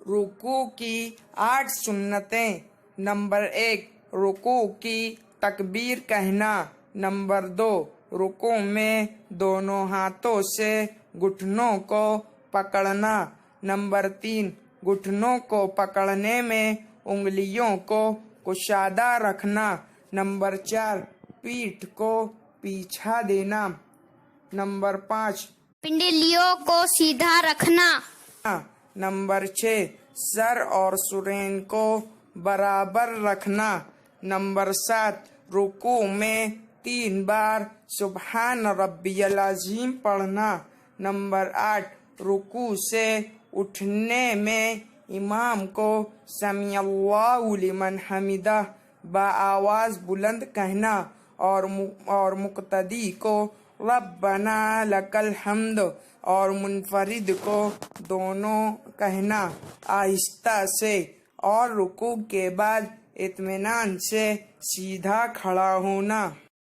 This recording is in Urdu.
رکوع کی 8 سنتیں۔ نمبر 1، رکوع کی تکبیر کہنا۔ نمبر 2، رکوع میں دونوں ہاتھوں سے گھٹنوں کو پکڑنا۔ نمبر 3، گھٹنوں کو پکڑنے میں انگلیوں کو کشادہ رکھنا۔ نمبر 4، پیٹھ کو پیچھا دینا۔ نمبر 5، پنڈلیوں کو سیدھا رکھنا۔ نمبر 6، سر اور سرین کو برابر رکھنا۔ نمبر 7، رکوع میں 3 بار سبحان ربی العظیم پڑھنا۔ نمبر 8، رکوع سے اٹھنے میں امام کو سمیع اللہ لمن حمدہ بآواز بلند کہنا اور مقتدی کو ربنا لک الحمد اور منفرد کو دونوں کہنا آہستہ سے، اور رکوع کے بعد اطمینان سے سیدھا کھڑا ہونا۔